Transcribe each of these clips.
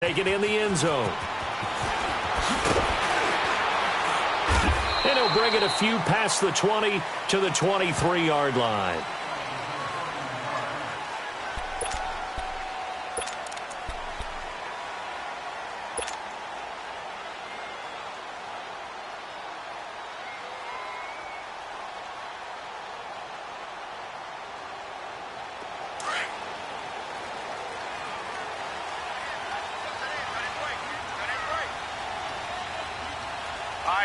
Take it in the end zone. And he'll bring it a few past the 20 to the 23-yard line.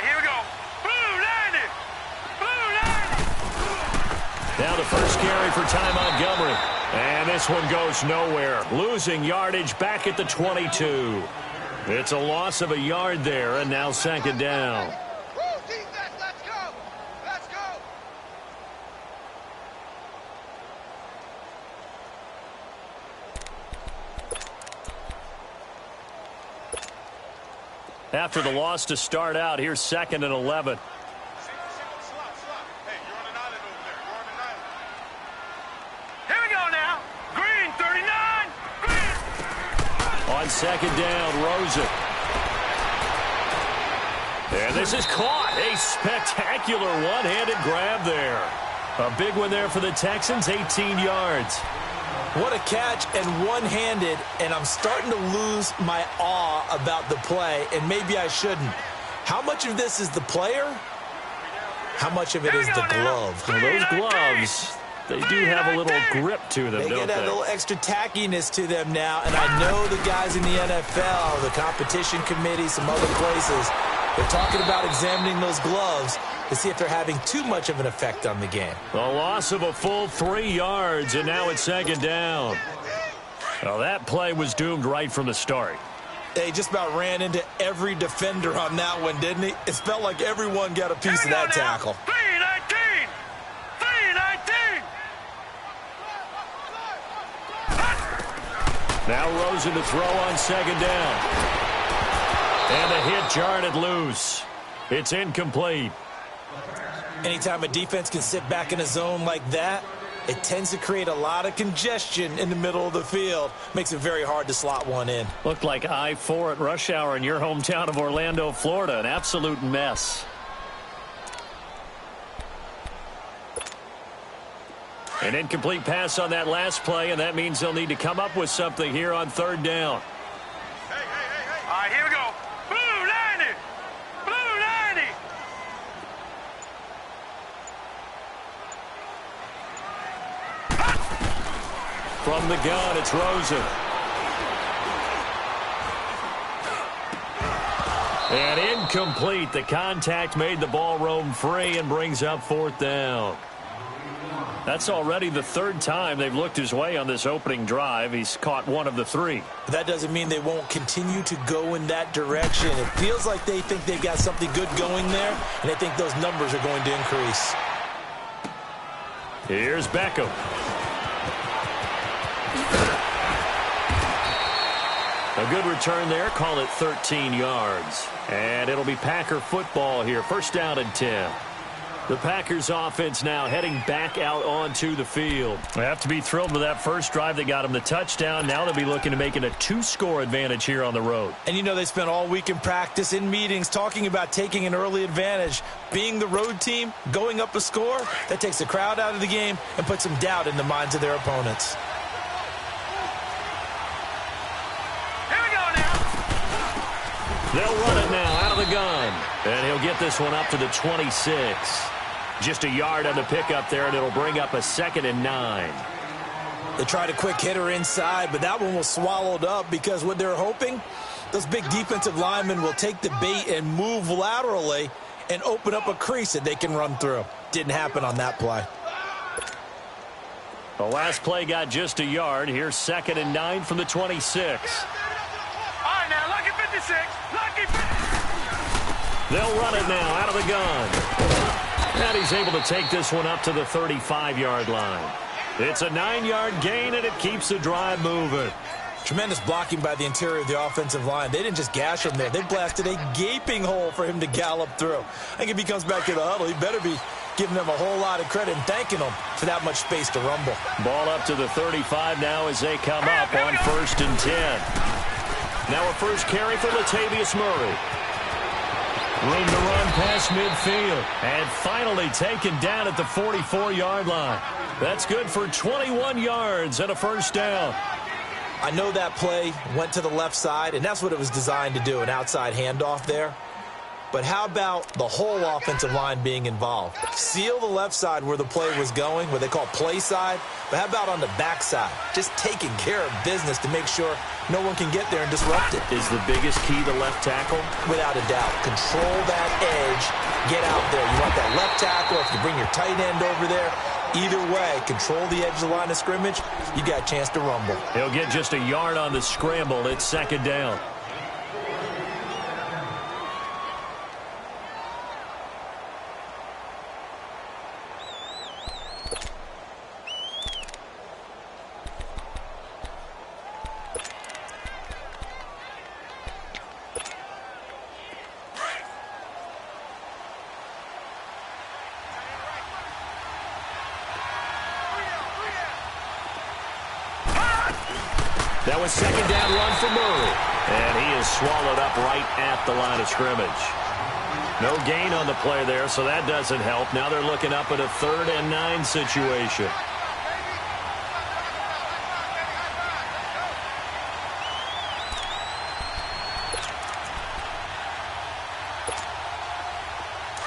Here we go. Blue 90. Blue 90. Now the first carry for Ty Montgomery. And this one goes nowhere. Losing yardage back at the 22. It's a loss of a yard there, and now second down. Defense, let's go. Let's go. After the loss to start out, here's 2nd and 11. Hey, you're on an island over there. You're on an island. Here we go now. Green 39. Green. On second down, Rosen. And this is caught. A spectacular one-handed grab there. A big one there for the Texans, 18 yards. What a catch, and one-handed, and I'm starting to lose my awe about the play, and maybe I shouldn't. How much of this is the player? How much of it is the glove? Well, those gloves, they do have a little grip to them, They don't get that they? little extra tackiness to them now, and I know the guys in the NFL, the competition committee, some other places, they're talking about examining those gloves to see if they're having too much of an effect on the game. A loss of a full 3 yards, and now it's second down. Well, that play was doomed right from the start. They just about ran into every defender on that one, didn't he? It felt like everyone got a piece of that tackle. 319. 319. Now Rosen to throw on second down. And the hit jarred it loose. It's incomplete. Anytime a defense can sit back in a zone like that, it tends to create a lot of congestion in the middle of the field. Makes it very hard to slot one in. Looked like I-4 at rush hour in your hometown of Orlando, Florida. An absolute mess. An incomplete pass on that last play, and that means they'll need to come up with something here on third down. Hey. All right, here we go. Blue 90. Blue 90. From the gun, it's Rosen. And incomplete. The contact made the ball roam free and brings up fourth down. That's already the third time they've looked his way on this opening drive. He's caught one of the 3. But that doesn't mean they won't continue to go in that direction. It feels like they think they've got something good going there, and they think those numbers are going to increase. Here's Beckham. A good return there. Call it 13 yards. And it'll be Packer football here. First down and 10. The Packers offense now heading back out onto the field. They have to be thrilled with that first drive that got them the touchdown. Now they'll be looking to make it a 2-score advantage here on the road. And you know they spent all week in practice, in meetings, talking about taking an early advantage. Being the road team, going up a score, that takes the crowd out of the game and puts some doubt in the minds of their opponents. Here we go now. They'll run it now out of the gun. And he'll get this one up to the 26. Just a yard on the pickup there, and it'll bring up a 2nd and 9. They tried a quick hitter inside, but that one was swallowed up because what they're hoping, those big defensive linemen will take the bait and move laterally and open up a crease that they can run through. Didn't happen on that play. The last play got just a yard. Here's 2nd and 9 from the 26. All right, now, lucky 56. Lucky 56. They'll run it now out of the gun. And he's able to take this one up to the 35-yard line. It's a 9-yard gain, and it keeps the drive moving. Tremendous blocking by the interior of the offensive line. They didn't just gash him there. They blasted a gaping hole for him to gallop through. I think if he comes back to the huddle, he better be giving them a whole lot of credit and thanking them for that much space to rumble. Ball up to the 35 now as they come up on 1st and 10. Now a first carry for Latavius Murray. Room to run past midfield. And finally taken down at the 44-yard line. That's good for 21 yards and a first down. I know that play went to the left side, and that's what it was designed to do, an outside handoff there. But how about the whole offensive line being involved? Seal the left side where the play was going, what they call play side. But how about on the back side? Just taking care of business to make sure no one can get there and disrupt it. Is the biggest key the left tackle? Without a doubt. Control that edge. Get out there. You want that left tackle. If you bring your tight end over there, either way, control the edge of the line of scrimmage, you got a chance to rumble. He'll get just a yard on the scramble. It's second down. That was second down run for Murray. And he is swallowed up right at the line of scrimmage. No gain on the play there, so that doesn't help. Now they're looking up at a 3rd and 9 situation.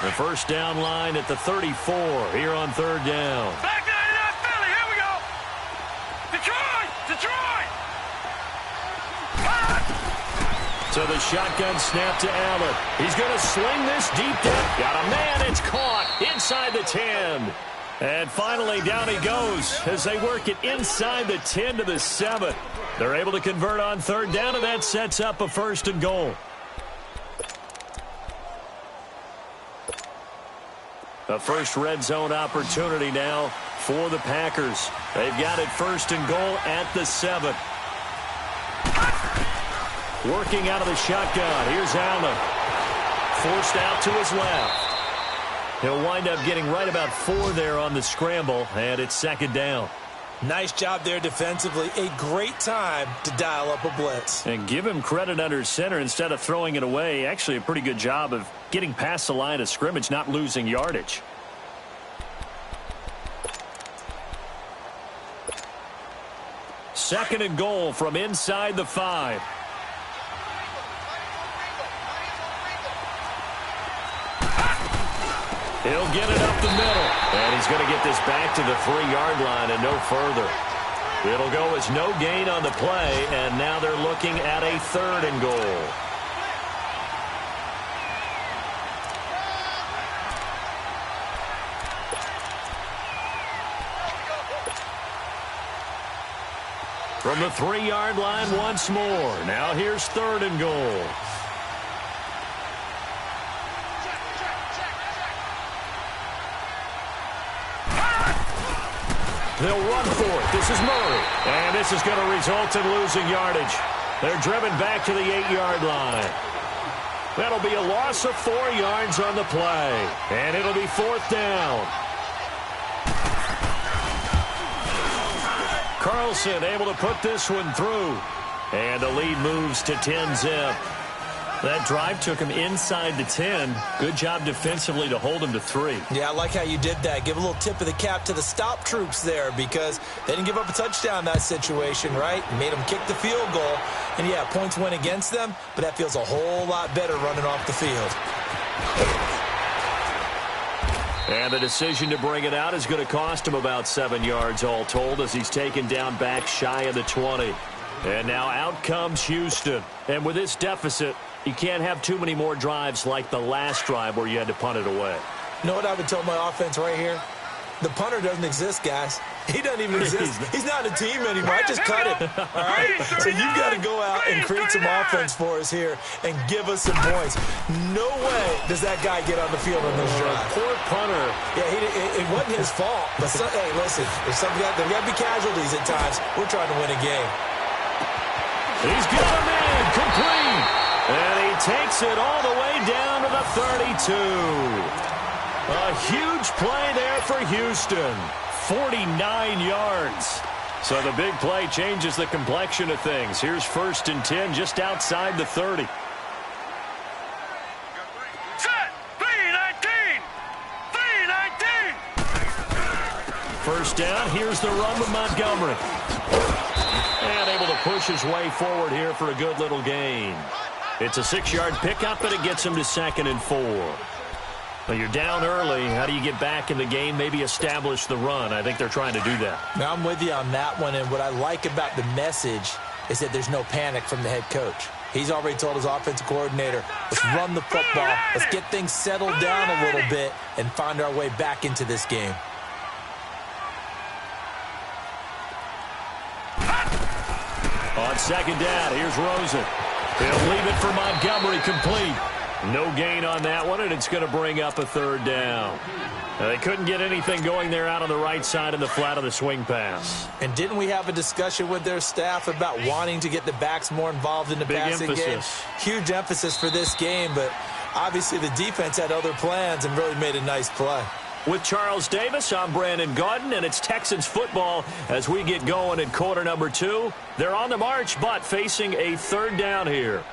The first down line at the 34 here on 3rd down. Back 99 Philly, here we go. Detroit! Detroit! So the shotgun snap to Allen. He's going to sling this deep down. Got a man. It's caught inside the 10. And finally, down he goes as they work it inside the 10 to the 7. They're able to convert on 3rd down, and that sets up a 1st and goal. A first red zone opportunity now for the Packers. They've got it 1st and goal at the 7. Working out of the shotgun. Here's Allen. Forced out to his left. He'll wind up getting right about 4 there on the scramble, and it's 2nd down. Nice job there defensively. A great time to dial up a blitz. And give him credit under center instead of throwing it away. Actually a pretty good job of getting past the line of scrimmage, not losing yardage. Second and goal from inside the 5. He'll get it up the middle. And he's going to get this back to the 3-yard line and no further. It'll go as no gain on the play, and now they're looking at a 3rd and goal. From the 3-yard line once more. Now here's 3rd and goal. They'll run for it. This is Murray. And this is going to result in losing yardage. They're driven back to the 8-yard line. That'll be a loss of 4 yards on the play. And it'll be 4th down. Carlson able to put this one through. And the lead moves to 10-zip. That drive took him inside the 10. Good job defensively to hold him to 3. Yeah, I like how you did that. Give a little tip of the cap to the stop troops there because they didn't give up a touchdown in that situation, right? Made them kick the field goal. And, yeah, points went against them, but that feels a whole lot better running off the field. And the decision to bring it out is going to cost him about 7 yards all told as he's taken down back shy of the 20. And now out comes Houston. And with this deficit, you can't have too many more drives like the last drive where you had to punt it away. You know what I would tell my offense right here? The punter doesn't exist, guys. He doesn't even exist. He's not a team anymore. I just cut him. All right? So you've got to go out and create some offense for us here and give us some points. No way does that guy get on the field on this drive. Poor punter. Yeah, it wasn't his fault. But hey, listen, there's got to be casualties at times. We're trying to win a game. He's got him in, complete. And he takes it all the way down to the 32. A huge play there for Houston. 49 yards. So the big play changes the complexion of things. Here's 1st and 10 just outside the 30. Set. 3-19. 3-19. First down. Here's the run with Montgomery. And able to push his way forward here for a good little gain. It's a 6-yard pickup, but it gets him to 2nd and 4. Well, you're down early. How do you get back in the game? Maybe establish the run. I think they're trying to do that. Now, I'm with you on that one, and what I like about the message is that there's no panic from the head coach. He's already told his offensive coordinator, let's run the football, let's get things settled down a little bit, and find our way back into this game. On 2nd down, here's Rosen. He'll leave it for Montgomery, complete. No gain on that one, and it's going to bring up a 3rd down. Now, they couldn't get anything going there out on the right side in the flat of the swing pass. And didn't we have a discussion with their staff about wanting to get the backs more involved in the passing game? Huge emphasis for this game, but obviously the defense had other plans and really made a nice play. With Charles Davis, I'm Brandon Gaudin, and it's Texans football as we get going in quarter number 2. They're on the march, but facing a 3rd down here.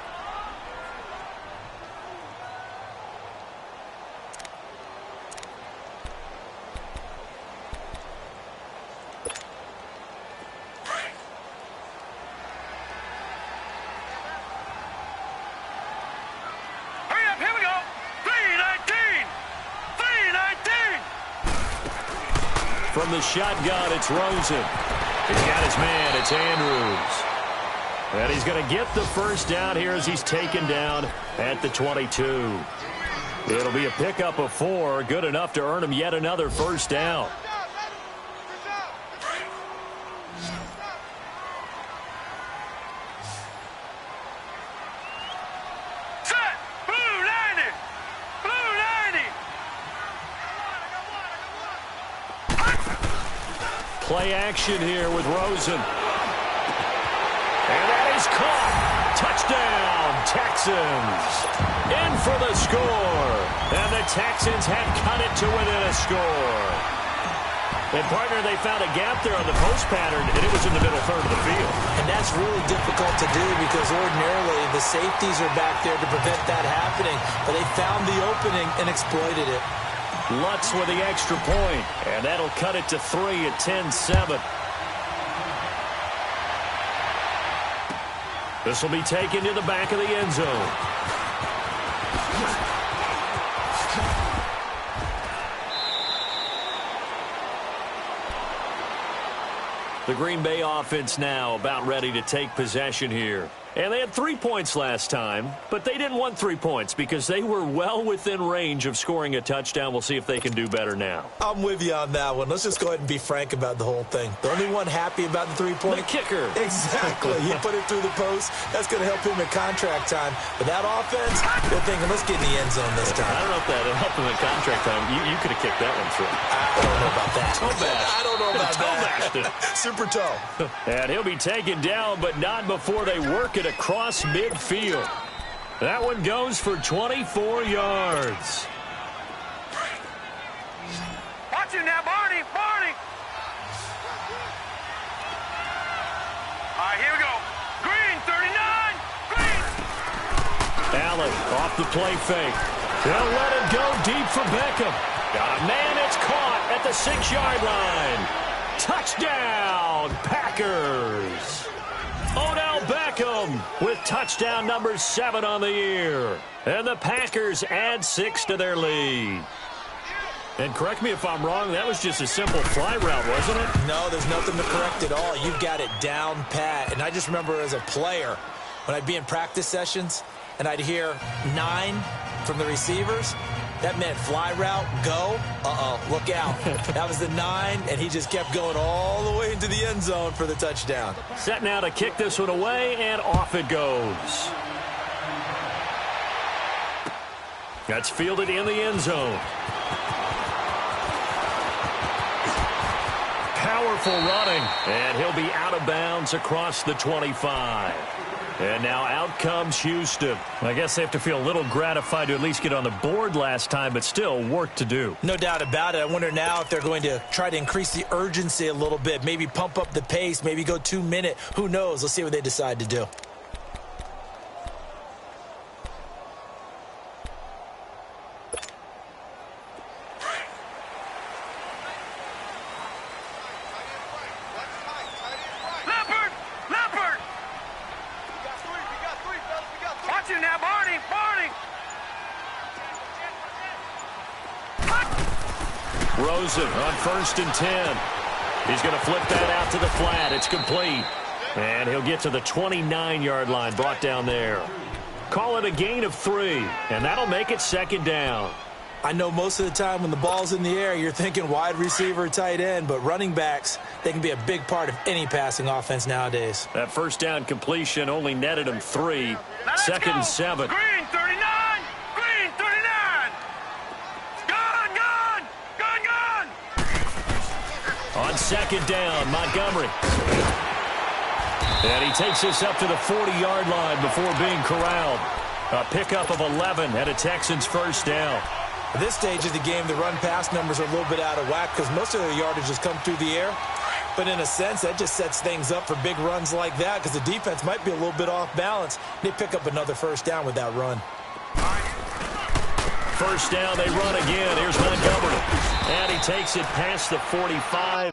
From the shotgun, it's Rosen. He's got his man. It's Andrews. And he's going to get the 1st down here as he's taken down at the 22. It'll be a pickup of 4, good enough to earn him yet another 1st down. Play action here with Rosen. And that is caught. Touchdown, Texans. In for the score. And the Texans had cut it to within a score. And, partner, they found a gap there on the post pattern, and it was in the middle third of the field. And that's really difficult to do because ordinarily the safeties are back there to prevent that happening. But they found the opening and exploited it. Lutz with the extra point, and that'll cut it to 3 at 10-7. This will be taken to the back of the end zone. The Green Bay offense now about ready to take possession here. And they had 3 points last time, but they didn't want 3 points because they were well within range of scoring a touchdown. We'll see if they can do better now. I'm with you on that one. Let's just go ahead and be frank about the whole thing. The only one happy about the 3-point? The kicker. Exactly. He put it through the post. That's going to help him in contract time. But that offense, they're thinking, let's get in the end zone this time. I don't know if that will help him in contract time. You could have kicked that one through. I don't know about that. Toe bash. I don't know about that. Super toe. And he'll be taken down, but not before they work it across midfield. That one goes for 24 yards. Watch you now, Barney. Barney. All right, here we go. Green, 39. Green. Allen off the play fake. They'll let it go deep for Beckham. Man, it's caught at the 6-yard line. Touchdown, Packers. Odell Beckham with touchdown number 7 on the year. And the Packers add 6 to their lead. And correct me if I'm wrong, that was just a simple fly route, wasn't it? No, there's nothing to correct at all. You've got it down pat. And I just remember as a player, when I'd be in practice sessions, and I'd hear 9 from the receivers, that meant fly route, go, look out. That was the 9, and he just kept going all the way into the end zone for the touchdown. Set now to kick this one away, and off it goes. That's fielded in the end zone. Powerful running, and he'll be out of bounds across the 25. And now out comes Houston. I guess they have to feel a little gratified to at least get on the board last time, but still work to do. No doubt about it. I wonder now if they're going to try to increase the urgency a little bit, maybe pump up the pace, maybe go 2-minute. Who knows? Let's see what they decide to do. Rosen on 1st and 10. He's going to flip that out to the flat. It's complete. And he'll get to the 29-yard line, brought down there. Call it a gain of 3, and that'll make it 2nd down. I know most of the time when the ball's in the air, you're thinking wide receiver, tight end, but running backs, they can be a big part of any passing offense nowadays. That 1st down completion only netted him 3. 2nd and 7. Green 39! Green 39! Gone! On 2nd down, Montgomery. And he takes this up to the 40-yard line before being corralled. A pickup of 11 at a Texans 1st down. At this stage of the game, the run-pass numbers are a little bit out of whack because most of their yardage has come through the air. But in a sense, that just sets things up for big runs like that because the defense might be a little bit off balance. They pick up another 1st down with that run. 1st down, they run again. Here's Montgomery. And he takes it past the 45.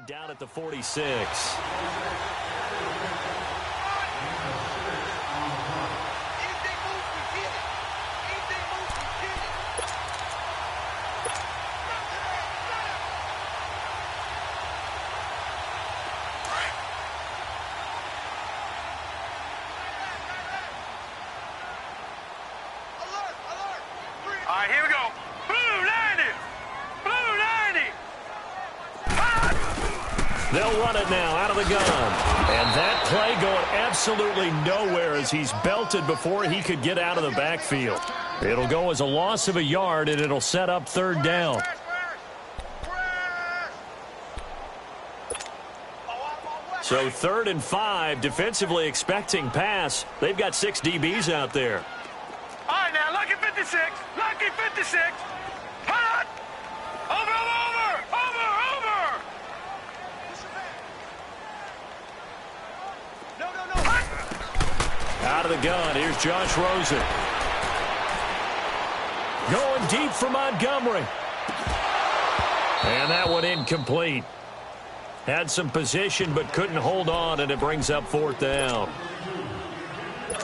Down at the 46. All right, here we go. Blue 90! Blue 90! They'll run it now out of the gun. And that play going absolutely nowhere as he's belted before he could get out of the backfield. It'll go as a loss of a yard, and it'll set up 3rd down. So 3rd and 5, defensively expecting pass. They've got 6 DBs out there. All right, now, lucky 56. Lucky 56. Hot! Over! No. Out of the gun, here's Josh Rosen. Going deep for Montgomery. And that one incomplete. Had some position but couldn't hold on, and it brings up 4th down.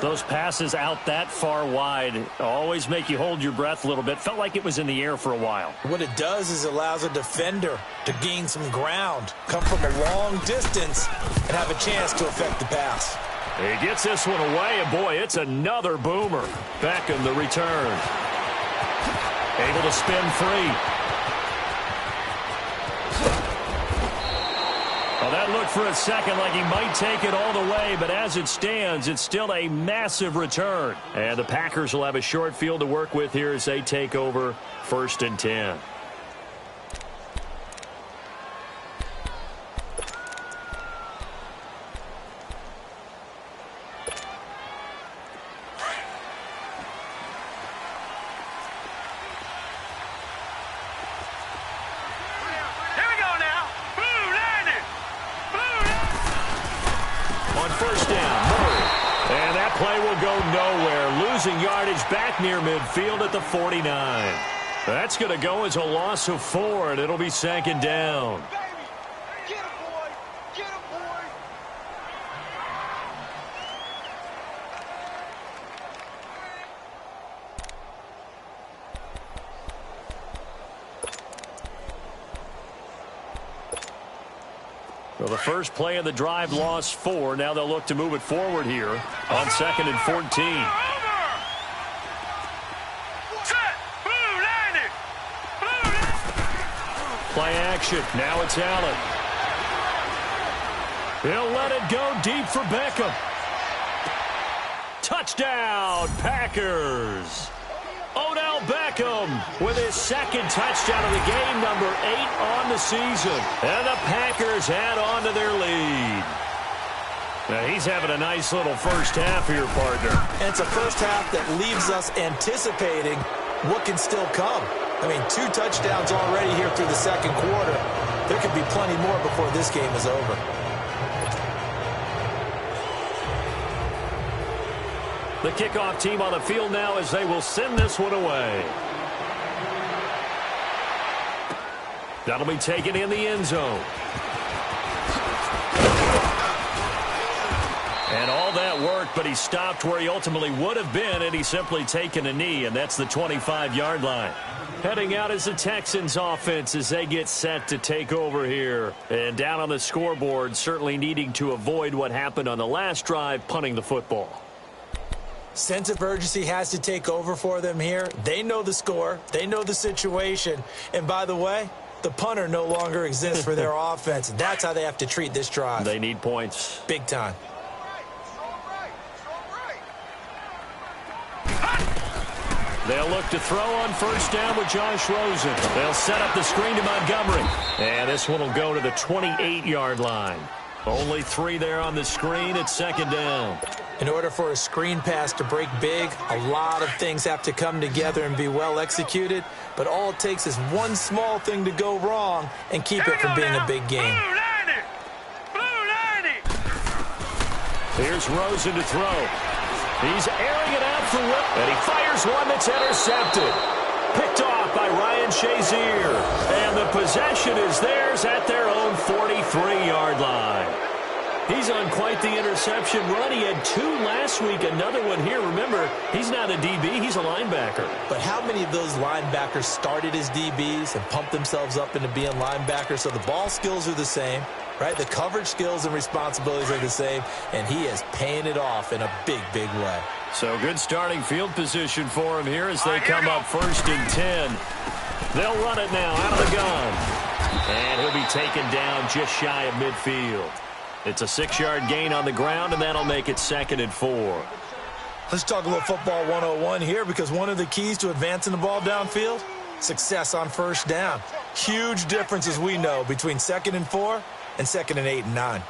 Those passes out that far wide always make you hold your breath a little bit. Felt like it was in the air for a while. What it does is it allows a defender to gain some ground, come from a long distance, and have a chance to affect the pass. He gets this one away, and boy, it's another boomer. Beckham, the return. Able to spin free. Well, that looked for a second like he might take it all the way, but as it stands, it's still a massive return. And the Packers will have a short field to work with here as they take over 1st and 10. Yardage back near midfield at the 49. That's going to go as a loss of 4, and it'll be 2nd down. Get him, boy. Get him, boy. Well, the first play of the drive lost 4. Now they'll look to move it forward here on 2nd and 14. Play action. Now it's Allen. He'll let it go deep for Beckham. Touchdown, Packers. Odell Beckham with his 2nd touchdown of the game, number 8 on the season. And the Packers add on to their lead. Now he's having a nice little first half here, partner. And it's a first half that leaves us anticipating what can still come. I mean, 2 touchdowns already here through the 2nd quarter. There could be plenty more before this game is over. The kickoff team on the field now as they will send this one away. That'll be taken in the end zone. And all that worked, but he stopped where he ultimately would have been, and he's simply taken a knee, and that's the 25-yard line. Heading out is the Texans offense as they get set to take over here. And down on the scoreboard, certainly needing to avoid what happened on the last drive, punting the football. Sense of urgency has to take over for them here. They know the score. They know the situation. And by the way, the punter no longer exists for their offense. That's how they have to treat this drive. They need points. Big time. They'll look to throw on 1st down with Josh Rosen. They'll set up the screen to Montgomery. And this one will go to the 28-yard line. Only 3 there on the screen. It's 2nd down. In order for a screen pass to break big, a lot of things have to come together and be well executed. But all it takes is one small thing to go wrong and keep it from being a big game. Here's Rosen to throw. He's airing it out for Will, and he fires one that's intercepted. Picked off by Ryan Shazier. And the possession is theirs at their own 43-yard line. He's on quite the interception run. He had 2 last week, another one here. Remember, he's not a DB, he's a linebacker. But how many of those linebackers started as DBs and pumped themselves up into being linebackers? So the ball skills are the same, right? The coverage skills and responsibilities are the same, and he is paying it off in a big, big way. So good starting field position for him here as they come up 1st and 10. They'll run it now out of the gun. And he'll be taken down just shy of midfield. It's a 6-yard gain on the ground, and that'll make it 2nd and 4. Let's talk a little football 101 here, because one of the keys to advancing the ball downfield, success on 1st down. Huge difference, as we know, between 2nd and 4 and 2nd and 8 and 9.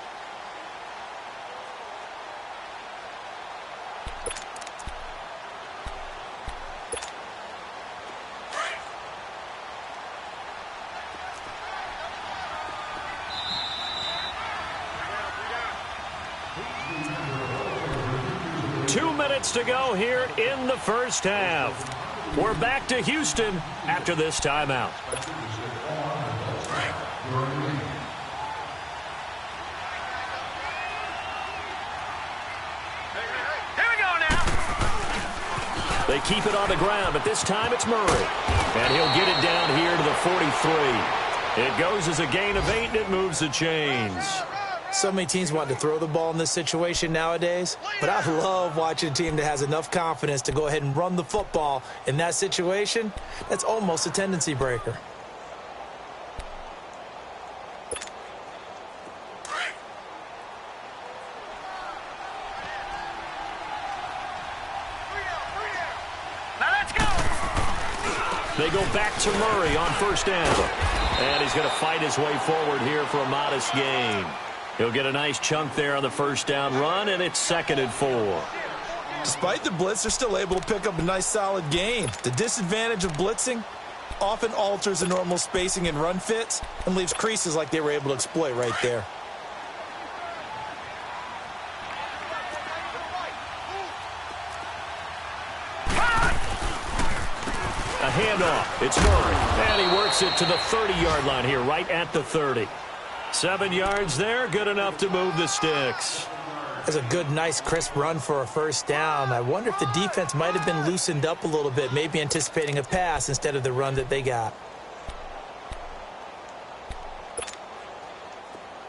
To go here in the first half. We're back to Houston after this timeout. Here we go now. They keep it on the ground, but this time it's Murray. And he'll get it down here to the 43. It goes as a gain of 8, and it moves the chains. So many teams want to throw the ball in this situation nowadays, but I love watching a team that has enough confidence to go ahead and run the football in that situation. That's almost a tendency breaker. They go back to Murray on first down. And he's going to fight his way forward here for a modest gain. He'll get a nice chunk there on the first down run, and it's 2nd and 4. Despite the blitz, they're still able to pick up a nice solid gain. The disadvantage of blitzing often alters the normal spacing and run fits and leaves creases like they were able to exploit right there. A handoff. It's Murray. And he works it to the 30-yard line here, right at the 30. 7 yards there, good enough to move the sticks. That's a good, nice, crisp run for a first down. I wonder if the defense might have been loosened up a little bit, maybe anticipating a pass instead of the run that they got.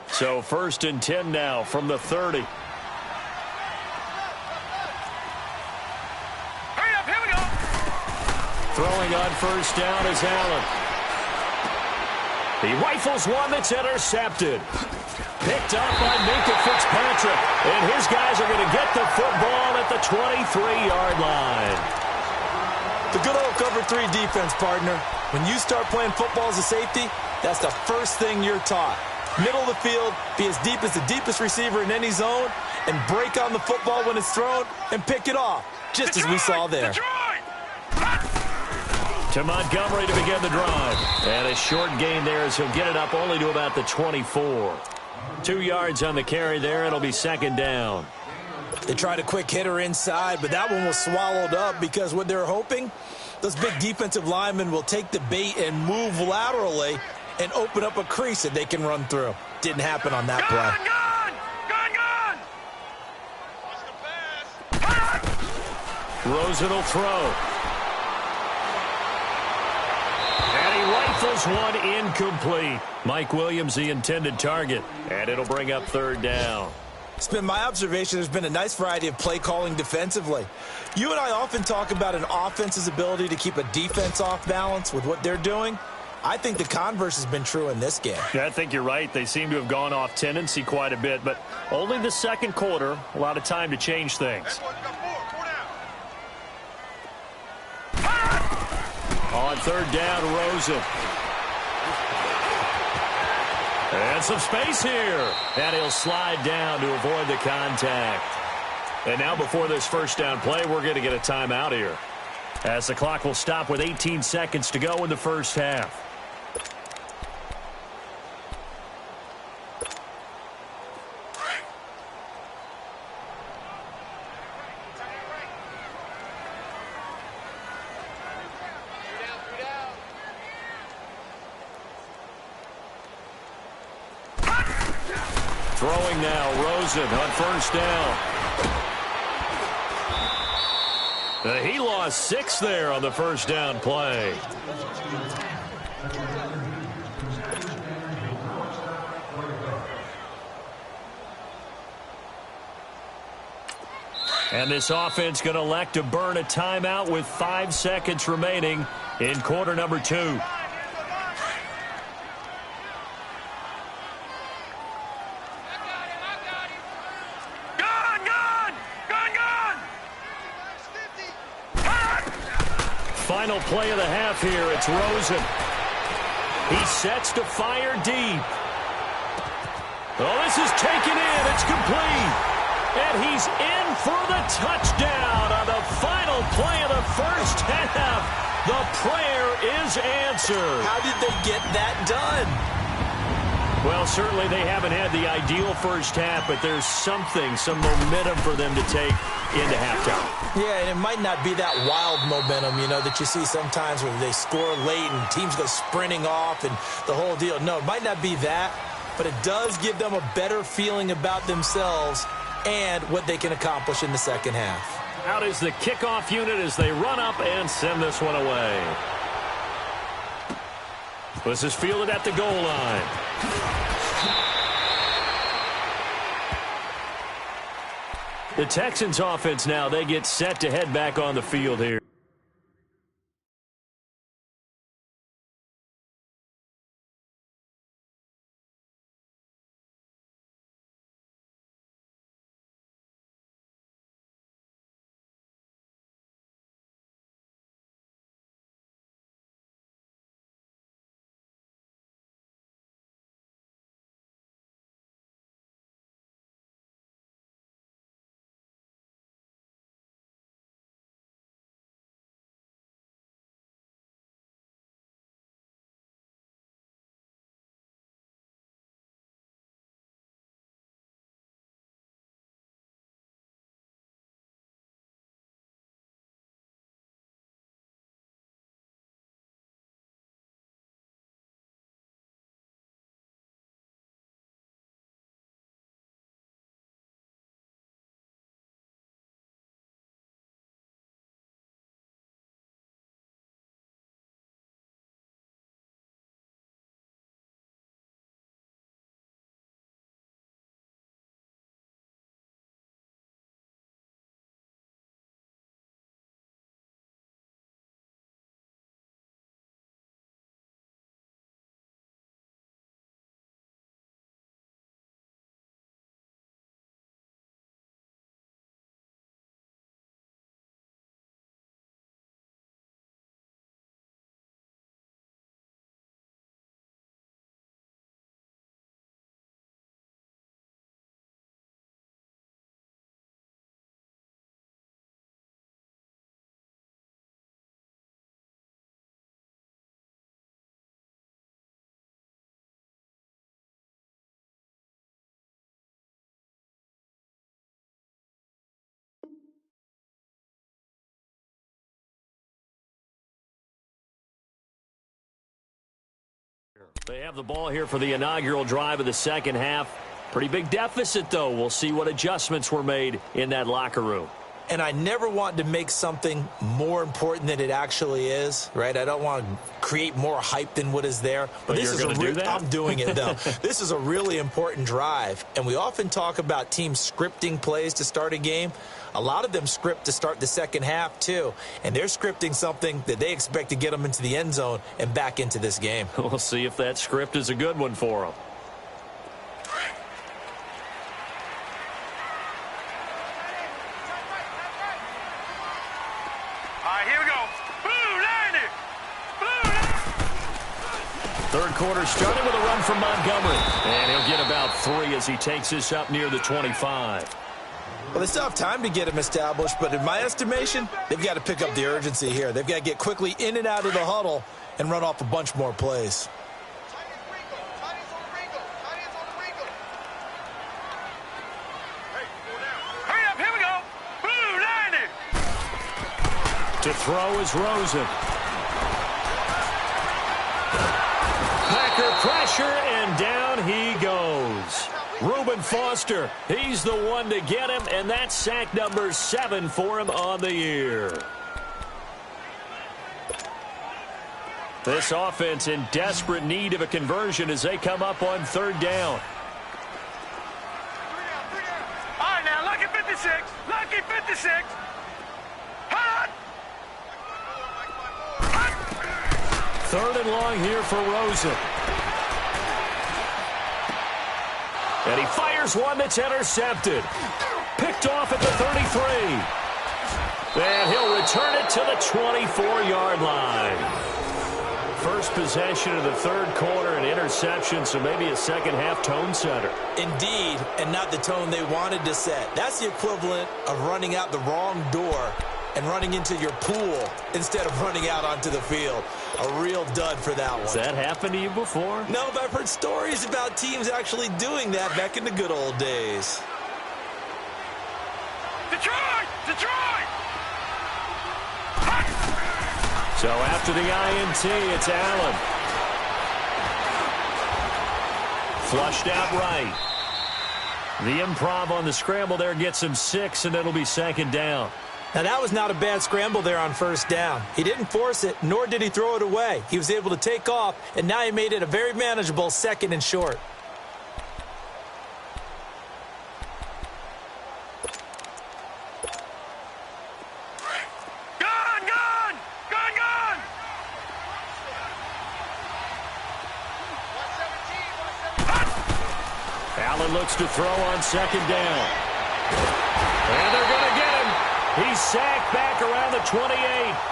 So 1st and 10 now from the 30. Hurry up, here we go. Throwing on first down is Allen. He rifles one that's intercepted. Picked up by Minka Fitzpatrick. And his guys are going to get the football at the 23-yard line. The good old cover 3 defense, partner. When you start playing football as a safety, that's the first thing you're taught. Middle of the field, be as deep as the deepest receiver in any zone, and break on the football when it's thrown and pick it off, just as we saw there. To Montgomery to begin the drive. And a short gain there as he'll get it up only to about the 24. 2 yards on the carry there. It'll be 2nd down. They tried a quick hitter inside, but that one was swallowed up because what they're hoping, those big defensive linemen will take the bait and move laterally and open up a crease that they can run through. Didn't happen on that play. Rosen will throw. And he rifles one incomplete. Mike Williams, the intended target. And it'll bring up 3rd down. It's been my observation there's been a nice variety of play calling defensively. You and I often talk about an offense's ability to keep a defense off balance with what they're doing. I think the converse has been true in this game. Yeah, I think you're right. They seem to have gone off tendency quite a bit, but only the 2nd quarter, a lot of time to change things. On 3rd down, Rosen. And some space here. And he'll slide down to avoid the contact. And now before this first down play, we're going to get a timeout here, as the clock will stop with 18 seconds to go in the first half. Throwing now, Rosen on first down. He lost 6 there on the first down play. And this offense going to elect to burn a timeout with 5 seconds remaining in quarter number 2. Final play of the half here. It's Rosen. He sets to fire deep. Oh, this is taken in. It's complete. And he's in for the touchdown on the final play of the first half. The prayer is answered. How did they get that done? Well, certainly they haven't had the ideal first half, but there's something, some momentum for them to take into halftime. Yeah, and it might not be that wild momentum, you know, that you see sometimes where they score late and teams go sprinting off and the whole deal. No, it might not be that, but it does give them a better feeling about themselves and what they can accomplish in the second half. Out is the kickoff unit as they run up and send this one away. This is fielded at the goal line. The Texans offense now, they get set to head back on the field here. They have the ball here for the inaugural drive of the second half. Pretty big deficit, though. We'll see what adjustments were made in that locker room. And I never want to make something more important than it actually is, right? I don't want to create more hype than what is there. But this is do that? I'm doing it, though. This is a really important drive. And we often talk about teams scripting plays to start a game. A lot of them script to start the second half, too. And they're scripting something that they expect to get them into the end zone and back into this game. We'll see if that script is a good one for them. Third quarter starting with a run from Montgomery. And he'll get about 3 as he takes this up near the 25. Well, they still have time to get him established, but in my estimation, they've got to pick up the urgency here. They've got to get quickly in and out of the huddle and run off a bunch more plays. Hurry up, here we go. Blue, line it. To throw is Rosen. Packer pressure, and down he goes. Reuben Foster, he's the one to get him, and that's sack number 7 for him on the year. This offense in desperate need of a conversion as they come up on third down. All right, now, lucky 56. Lucky 56. Hot. Third and long here for Rosen. And he fires one that's intercepted. Picked off at the 33. And he'll return it to the 24-yard line. First possession of the third quarter, an interception, so maybe a second-half tone setter. Indeed, and not the tone they wanted to set. That's the equivalent of running out the wrong door and running into your pool instead of running out onto the field. A real dud for that one. Has that happened to you before? No, but I've heard stories about teams actually doing that back in the good old days. Detroit! Detroit! So after the INT, it's Allen. Flushed out right. The improv on the scramble there gets him 6, and it'll be second down. Now, that was not a bad scramble there on first down. He didn't force it, nor did he throw it away. He was able to take off, and now he made it a very manageable 2nd and short. Allen looks to throw on 2nd down. And they're going to get him. He's sacked back around the 28.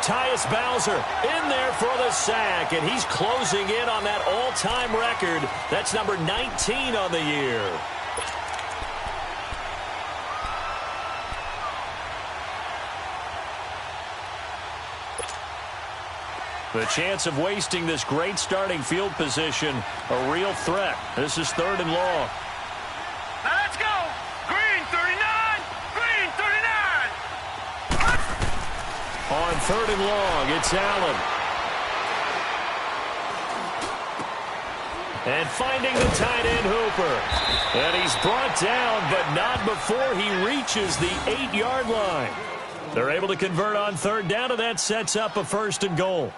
Tyus Bowser in there for the sack, and he's closing in on that all-time record. That's number 19 on the year. The chance of wasting this great starting field position, a real threat. This is 3rd and long. Now let's go. Green 39. Green 39. On 3rd and long, it's Allen. And finding the tight end Hooper. And he's brought down, but not before he reaches the 8-yard line. They're able to convert on 3rd down, and that sets up a 1st and goal.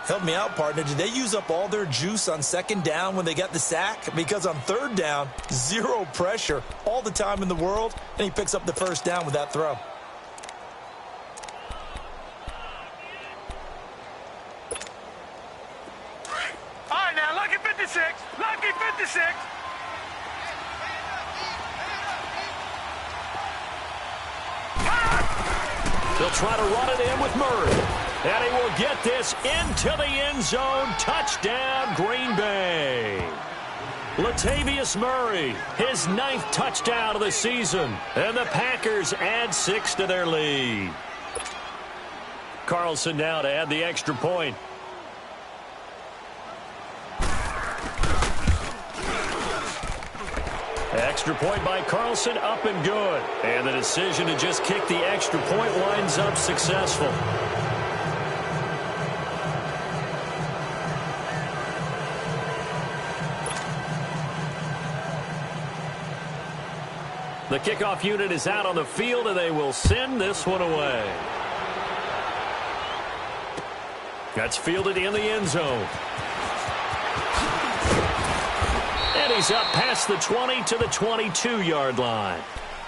Help me out, partner. Did they use up all their juice on 2nd down when they got the sack? Because on 3rd down, 0 pressure, all the time in the world, and he picks up the 1st down with that throw. All right, now, lucky 56. Lucky 56. They'll try to run it in with Murray. And he will get this into the end zone. Touchdown, Green Bay. Latavius Murray, his 9th touchdown of the season. And the Packers add 6 to their lead. Carlson now to add the extra point. Extra point by Carlson, up and good. And the decision to just kick the extra point winds up successful. The kickoff unit is out on the field, and they will send this one away. That's fielded in the end zone. And he's up past the 20 to the 22-yard line.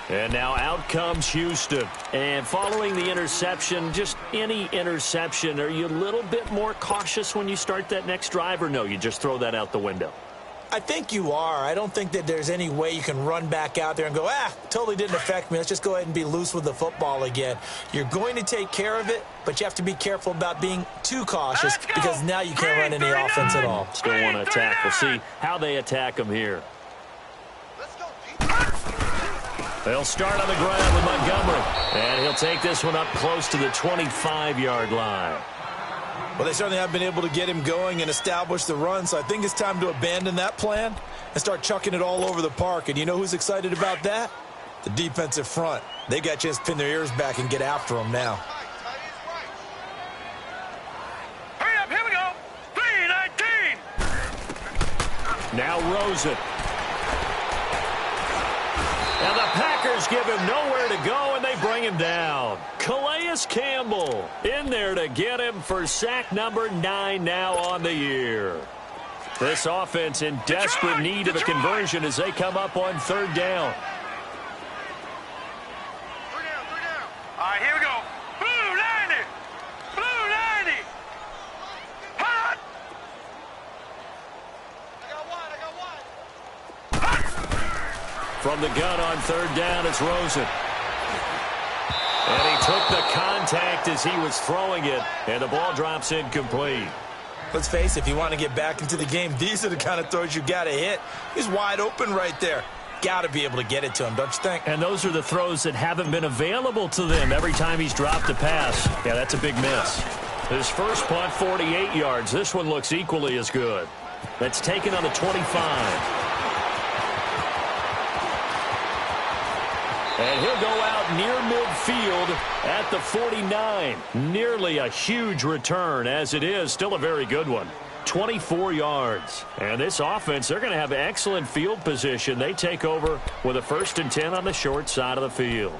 And now out comes Houston. And following the interception, just any interception, are you a little bit more cautious when you start that next drive, or no, you just throw that out the window? I think you are. I don't think that there's any way you can run back out there and go, totally didn't affect me. Let's just go ahead and be loose with the football again. You're going to take care of it, but you have to be careful about being too cautious because now you can't run any offense at all. Still want to attack. We'll see how they attack them here. They'll start on the ground with Montgomery, and he'll take this one up close to the 25-yard line. Well, they certainly have been able to get him going and establish the run, so I think it's time to abandon that plan and start chucking it all over the park. And you know who's excited about that? The defensive front. They got a chance to pin their ears back and get after him now. Hurry up, here we go. 3-19. Now Rosen. And the Packers give him nowhere to go, and they bring him down. Calais Campbell in there to get him for sack number 9 now on the year. This offense in desperate need of a conversion as they come up on 3rd down. 3 down, 3 down. All right, here we go. Blue 90. Blue 90. Hot. I got one. From the gun on 3rd down, it's Rosen. And he took the contact as he was throwing it, and the ball drops incomplete. Let's face it, if you want to get back into the game, these are the kind of throws you got to hit. He's wide open right there. Got to be able to get it to him, don't you think? And those are the throws that haven't been available to them every time he's dropped a pass. Yeah, that's a big miss. His first punt, 48 yards. This one looks equally as good. That's taken on the 25. And he'll go out near midfield at the 49. Nearly a huge return, as it is. Still a very good one. 24 yards. And this offense, they're going to have excellent field position. They take over with a 1st and 10 on the short side of the field.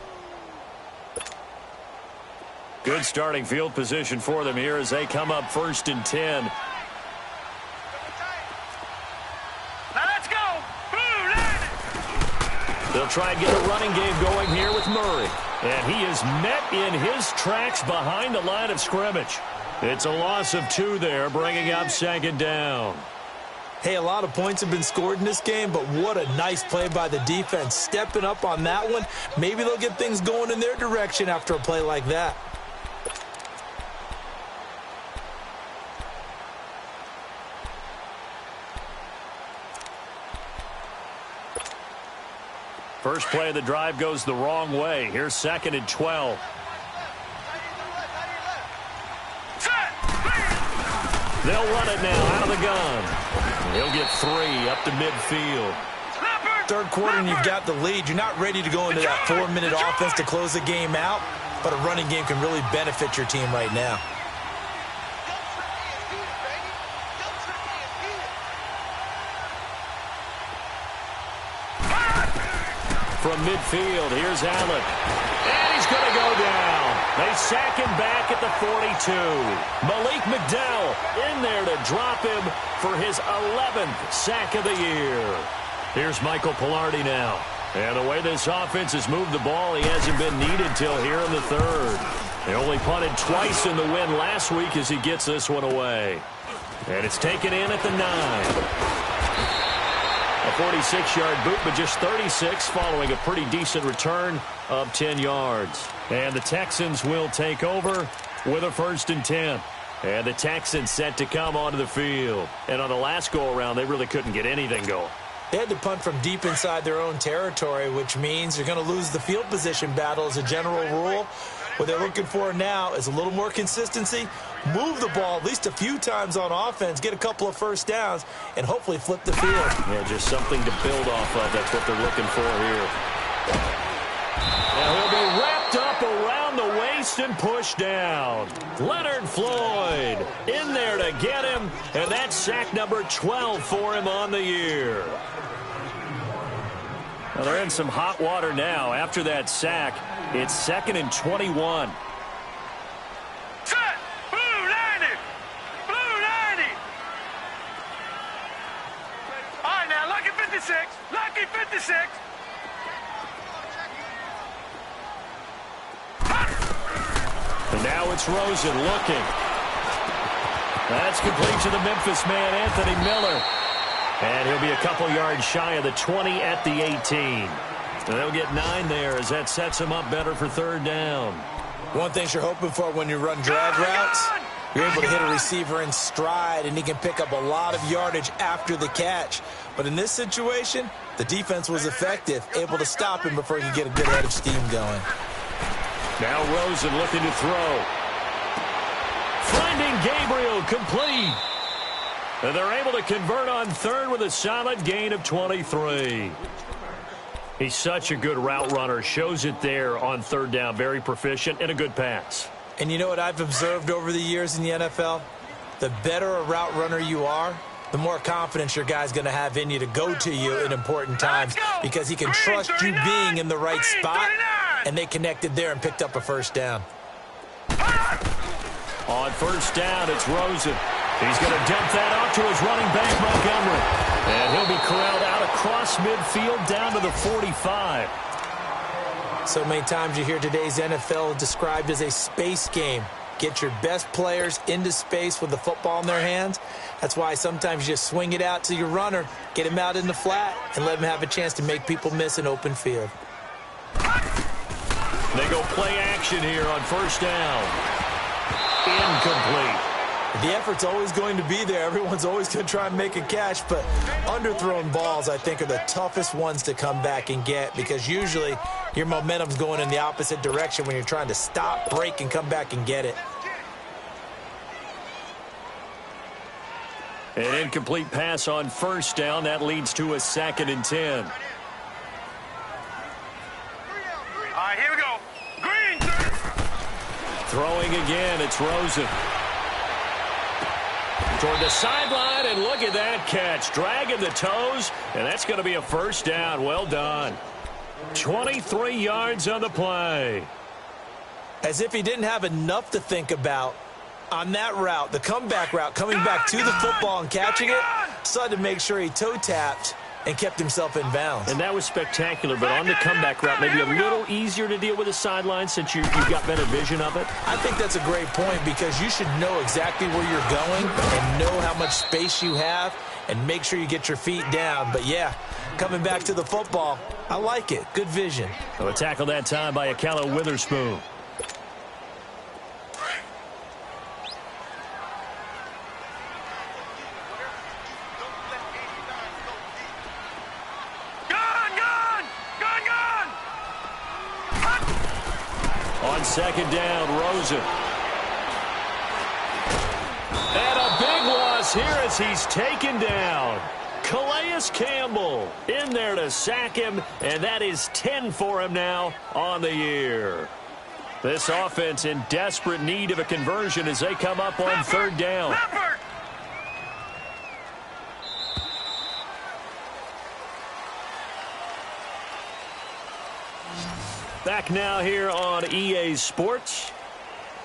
Good starting field position for them here as they come up 1st and 10. Now let's go. They'll try and get a running game going here with Murray. And he is met in his tracks behind the line of scrimmage. It's a loss of 2 there, bringing up 2nd down. Hey, a lot of points have been scored in this game, but what a nice play by the defense. Stepping up on that one. Maybe they'll get things going in their direction after a play like that. First play of the drive goes the wrong way. Here's 2nd and 12. They'll run it now out of the gun. He'll get 3 up to midfield. Third quarter and you've got the lead. You're not ready to go into that 4-minute offense to close the game out, but a running game can really benefit your team right now. From midfield, here's Allen. And he's going to go down. They sack him back at the 42. Malik McDowell in there to drop him for his 11th sack of the year. Here's Michael Pilardi now. And the way this offense has moved the ball, he hasn't been needed till here in the 3rd. They only punted twice in the win last week as he gets this one away. And it's taken in at the 9. A 46-yard boot, but just 36 following a pretty decent return of 10 yards. And the Texans will take over with a 1st and 10. And the Texans set to come onto the field. And on the last go-around, they really couldn't get anything going. They had to punt from deep inside their own territory, which means you're going to lose the field position battle as a general rule. What they're looking for now is a little more consistency, move the ball at least a few times on offense, get a couple of first downs, and hopefully flip the field. Yeah, just something to build off of. That's what they're looking for here. Now he'll be wrapped up around the waist and pushed down. Leonard Floyd in there to get him, and that's sack number 12 for him on the year. Well, they're in some hot water now. After that sack, it's 2nd and 21. Set. Blue 90. Blue 90. All right, now, lucky 56. Lucky 56. And now it's Rosen looking. That's complete to the Memphis man, Anthony Miller. And he'll be a couple yards shy of the 20 at the 18. And they'll get 9 there as that sets him up better for 3rd down. One thing you're hoping for when you run drag routes, you're able to hit a receiver in stride, and he can pick up a lot of yardage after the catch. But in this situation, the defense was effective, able to stop him before he could get a good head of steam going. Now Rosen looking to throw. Finding Gabriel complete. And they're able to convert on 3rd with a solid gain of 23. He's such a good route runner. Shows it there on 3rd down. Very proficient and a good pass. And you know what I've observed over the years in the NFL? The better a route runner you are, the more confidence your guy's going to have in you to go to you in important times because he can trust you being in the right spot, and they connected there and picked up a 1st down. On 1st down, it's Rosen. He's going to dump that off to his running back, Montgomery. And he'll be corralled out across midfield down to the 45. So many times you hear today's NFL described as a space game. Get your best players into space with the football in their hands. That's why sometimes you just swing it out to your runner, get him out in the flat, and let him have a chance to make people miss an open field. They go play action here on 1st down. Incomplete. The effort's always going to be there. Everyone's always going to try and make a catch, but underthrown balls, I think, are the toughest ones to come back and get because usually your momentum's going in the opposite direction when you're trying to stop, break, and come back and get it. An incomplete pass on 1st down. That leads to a 2nd and 10. All right, here we go. Green. Throwing again, it's Rosen. Toward the sideline, and look at that catch. Dragging the toes, and that's going to be a 1st down. Well done. 23 yards on the play. As if he didn't have enough to think about on that route, the comeback route, coming back to the football and catching it, decided to make sure he toe-tapped and kept himself in bounds. And that was spectacular, but on the comeback route, maybe a little easier to deal with the sideline since you've got better vision of it. I think that's a great point because you should know exactly where you're going and know how much space you have and make sure you get your feet down. But, yeah, coming back to the football, I like it. Good vision. A tackle that time by Akella Witherspoon. Second down, Rosen. And a big loss here as he's taken down. Calais Campbell in there to sack him, and that is 10 for him now on the year. This offense in desperate need of a conversion as they come up on third down. Back now here on EA Sports.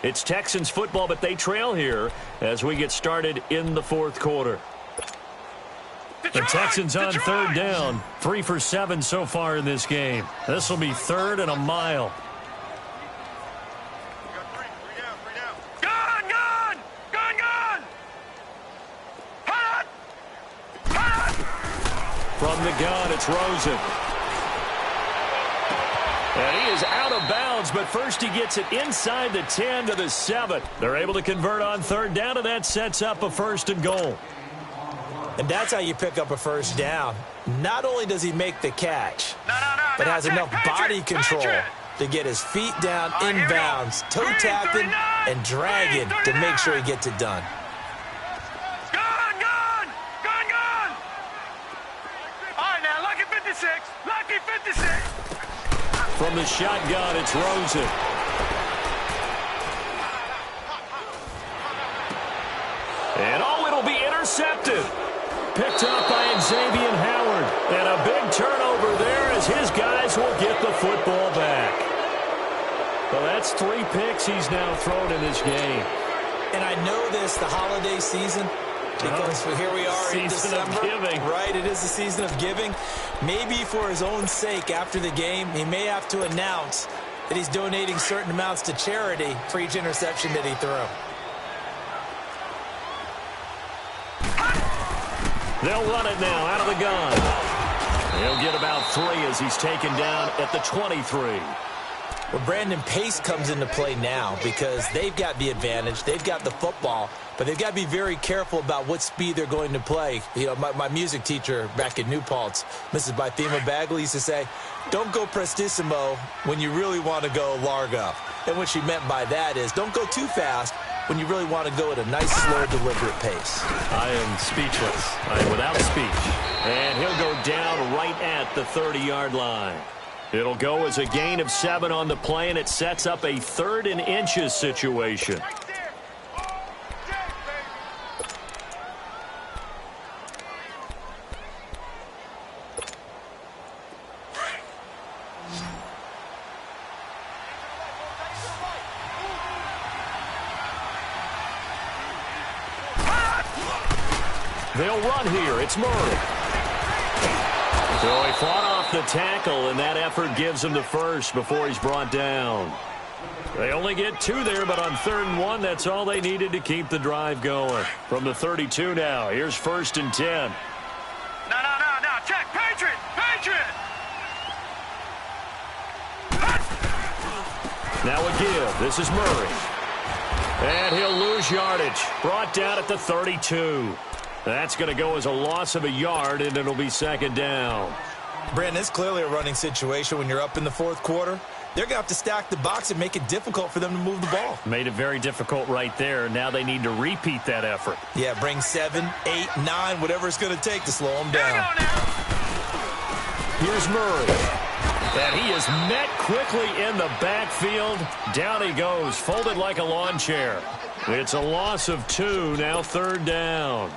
It's Texans football, but they trail here as we get started in the fourth quarter. The Texans on third down. 3 for 7 so far in this game. This will be third and a mile. From the gun, it's Rosen. And he is out of bounds, but first he gets it inside the 10 to the 7. They're able to convert on third down, and that sets up a first and goal. And that's how you pick up a first down. Not only does he make the catch, but has enough body control to get his feet down inbounds, toe-tapping and dragging to make sure he gets it done. All right, now, lucky 56. Lucky 56. From the shotgun, it's Rosen. And it'll be intercepted. Picked up by Xavier Howard. And a big turnover there as his guys will get the football back. Well, that's 3 picks he's now thrown in this game. And I know this, the holiday season, because here we are in December. Season of giving. Right, it is the season of giving. Maybe for his own sake after the game, he may have to announce that he's donating certain amounts to charity for each interception that he threw. They'll run it now out of the gun. He'll get about 3 as he's taken down at the 23. Well, Brandon, pace comes into play now because they've got the advantage. They've got the football, but they've got to be very careful about what speed they're going to play. You know, my music teacher back in New Paltz, Mrs. Bythema Bagley, used to say, don't go prestissimo when you really want to go largo. And what she meant by that is don't go too fast when you really want to go at a nice, slow, deliberate pace. I am speechless. I am without speech. And he'll go down right at the 30-yard line. It'll go as a gain of 7 on the play, and it sets up a 3rd and inches situation. They'll run here. It's Murray. So he fought off the tackle, and that effort gives him the first before he's brought down. They only get 2 there, but on 3rd and 1, that's all they needed to keep the drive going. From the 32 now, here's 1st and 10. No. Check. Patriot. Now a give. This is Murray. And he'll lose yardage. Brought down at the 32. That's going to go as a loss of a yard, and it'll be 2nd down. Brandon, it's clearly a running situation when you're up in the 4th quarter. They're going to have to stack the box and make it difficult for them to move the ball. Made it very difficult right there. Now they need to repeat that effort. Yeah, bring 7, 8, 9, whatever it's going to take to slow them down. Here's Murray. And he is met quickly in the backfield. Down he goes, folded like a lawn chair. It's a loss of 2, now 3rd down.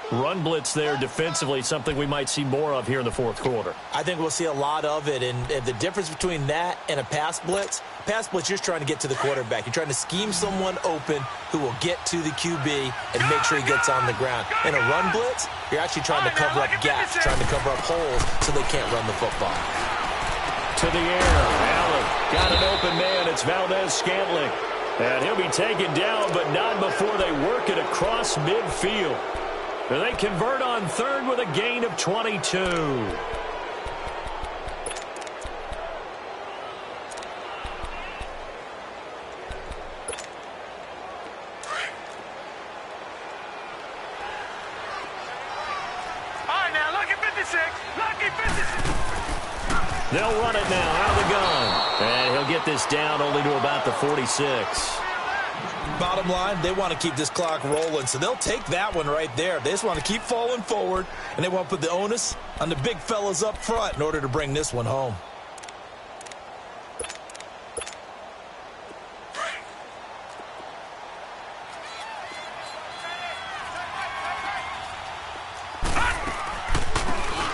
Run blitz there defensively, something we might see more of here in the fourth quarter. I think we'll see a lot of it, and the difference between that and a pass blitz, you're just trying to get to the quarterback. You're trying to scheme someone open who will get to the QB and make sure he gets on the ground. In a run blitz, you're actually trying to cover up gaps, trying to cover up holes so they can't run the football. To the air, Allen got an open man. It's Valdez-Scantling. And he'll be taken down, but not before they work it across midfield. And they convert on third with a gain of 22. All right, now, lucky 56. Lucky 56. They'll run it now out of the gun. And he'll get this down only to about the 46. Bottom line, they want to keep this clock rolling, so they'll take that one right there. They just want to keep falling forward, and they want to put the onus on the big fellas up front in order to bring this one home.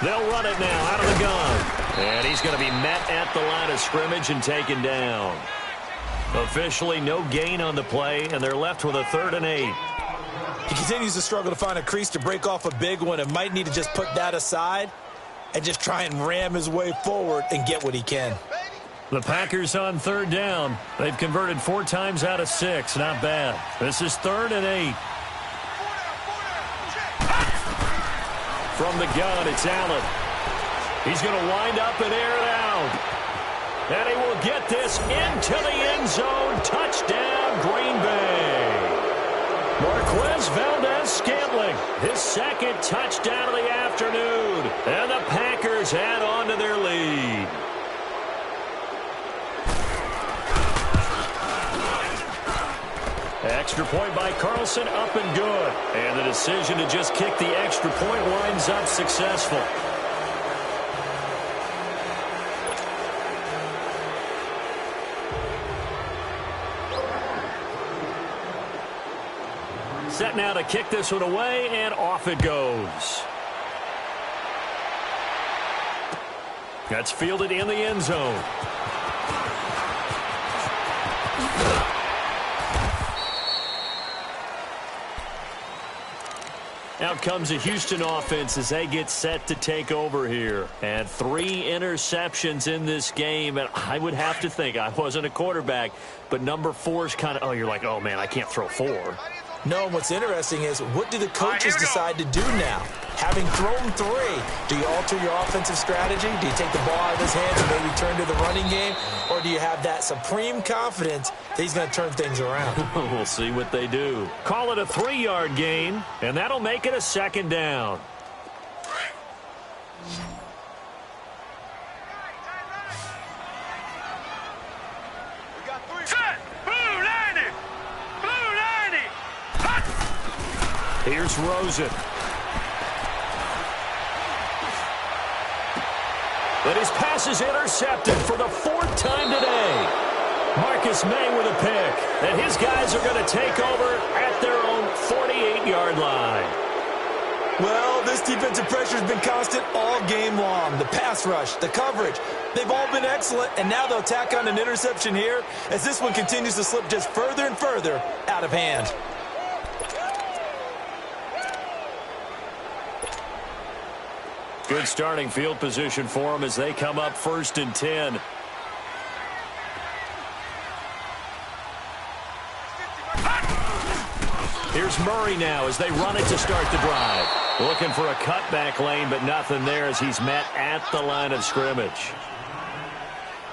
They'll run it now out of the gun. And he's going to be met at the line of scrimmage and taken down. Officially no gain on the play, and they're left with a 3rd and 8. He continues to struggle to find a crease to break off a big one and might need to just put that aside and just try and ram his way forward and get what he can. The Packers on 3rd down. They've converted 4 times out of 6. Not bad. This is 3rd and 8. From the gun, it's Allen. He's going to wind up and air it out. And he will get this into the end zone. Touchdown, Green Bay. Marquez Valdez-Scantling, his 2nd touchdown of the afternoon. And the Packers add on to their lead. Extra point by Carlson, up and good. And the decision to just kick the extra point winds up successful. Set now to kick this one away, and off it goes. That's fielded in the end zone. Out comes the Houston offense as they get set to take over here. And 3 interceptions in this game. And I would have to think, I wasn't a quarterback, but number 4 is kind of, you're like, oh, man, I can't throw 4. No, what's interesting is what do the coaches decide to do now? Having thrown 3, do you alter your offensive strategy? Do you take the ball out of his hands and maybe turn to the running game? Or do you have that supreme confidence that he's going to turn things around? We'll see what they do. Call it a 3-yard gain, and that'll make it a 2nd down. Here's Rosen. But his pass is intercepted for the 4th time today. Marcus May with a pick. And his guys are going to take over at their own 48-yard line. Well, this defensive pressure has been constant all game long. The pass rush, the coverage, they've all been excellent. And now they'll tack on an interception here as this one continues to slip just further and further out of hand. Good starting field position for them as they come up 1st and 10. Here's Murray now as they run it to start the drive. Looking for a cutback lane, but nothing there as he's met at the line of scrimmage.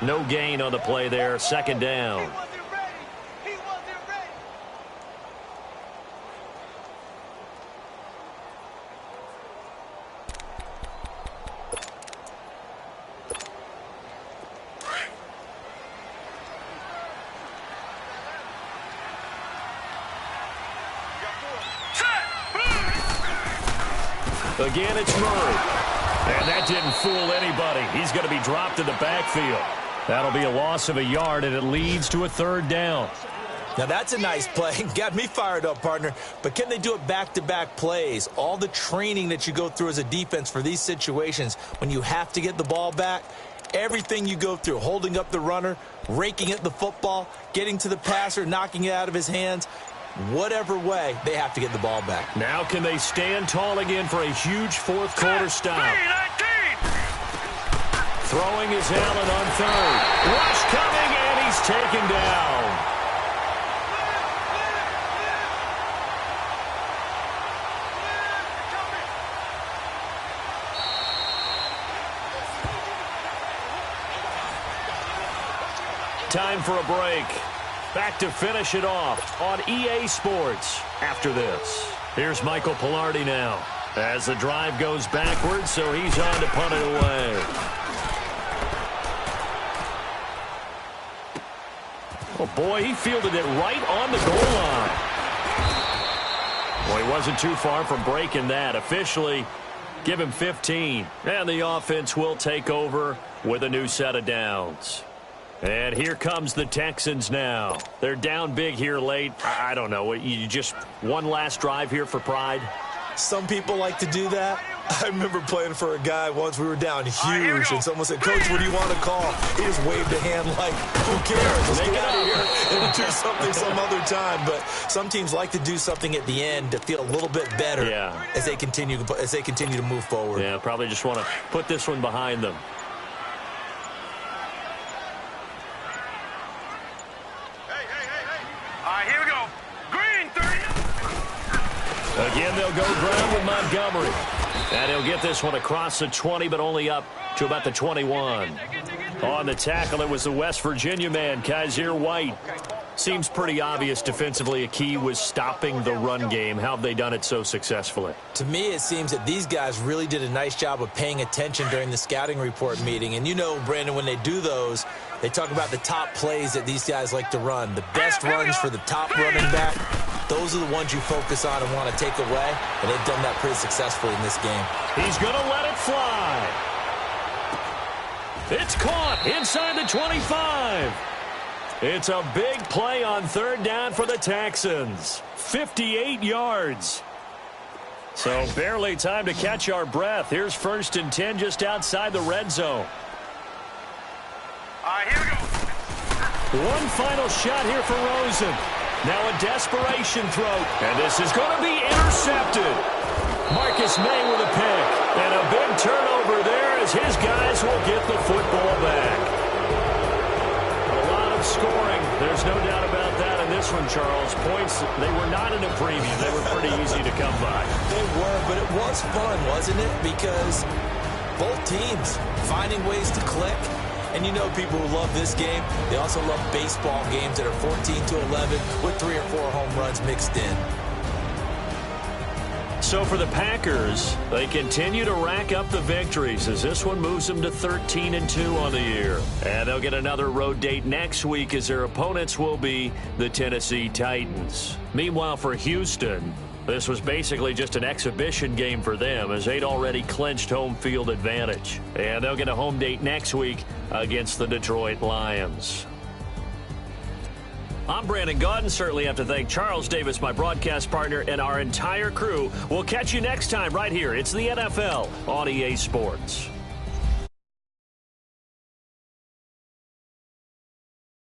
No gain on the play there. 2nd down. Again, it's Murray. And that didn't fool anybody. He's going to be dropped in the backfield. That'll be a loss of a yard, and it leads to a 3rd down. Now, that's a nice play. Got me fired up, partner. But can they do it back-to-back plays? All the training that you go through as a defense for these situations, when you have to get the ball back, everything you go through, holding up the runner, raking at the football, getting to the passer, knocking it out of his hands, whatever way, they have to get the ball back. Now can they stand tall again for a huge fourth quarter stop? Throwing is Allen on third. Rush coming, and he's taken down. Time for a break. Back to finish it off on EA Sports after this. Here's Michael Pilardi now as the drive goes backwards, so he's on to punt it away. Oh, boy, he fielded it right on the goal line. Well, he wasn't too far from breaking that. Officially, give him 15. And the offense will take over with a new set of downs. And here comes the Texans now. They're down big here late. I don't know. You just one last drive here for pride? Some people like to do that. I remember playing for a guy once. We were down huge, and someone said, "Coach, what do you want to call?" He just waved a hand like, "Who cares? Let's get out of here and do something some other time." But some teams like to do something at the end to feel a little bit better as they continue to move forward. Yeah, probably just want to put this one behind them. Here we go. Green, 30. Again, they'll go ground with Montgomery. And he'll get this one across the 20, but only up to about the 21. On the tackle, it was the West Virginia man, Kaiser White. Seems pretty obvious defensively a key was stopping the run game. How have they done it so successfully? To me, it seems that these guys really did a nice job of paying attention during the scouting report meeting. And you know, Brandon, when they do those, they talk about the top plays that these guys like to run. The best runs for the top running back, those are the ones you focus on and want to take away. And they've done that pretty successfully in this game. He's going to let it fly. It's caught inside the 25. It's a big play on third down for the Texans. 58 yards. So barely time to catch our breath. Here's 1st and 10 just outside the red zone. Here we go. One final shot here for Rosen. Now a desperation throw. And this is going to be intercepted. Marcus May with a pick. And a big turnover there as his guys will get the football back. Scoring, there's no doubt about that in this one, Charles. Points, they were not in a preview. They were pretty easy to come by. They were, but it was fun, wasn't it? Because both teams finding ways to click. And you know people who love this game, they also love baseball games that are 14-11 with 3 or 4 home runs mixed in. So for the Packers, they continue to rack up the victories as this one moves them to 13-2 on the year. And they'll get another road date next week as their opponents will be the Tennessee Titans. Meanwhile, for Houston, this was basically just an exhibition game for them as they'd already clinched home field advantage. And they'll get a home date next week against the Detroit Lions. I'm Brandon Gaudin. Certainly have to thank Charles Davis, my broadcast partner, and our entire crew. We'll catch you next time right here. It's the NFL on EA Sports.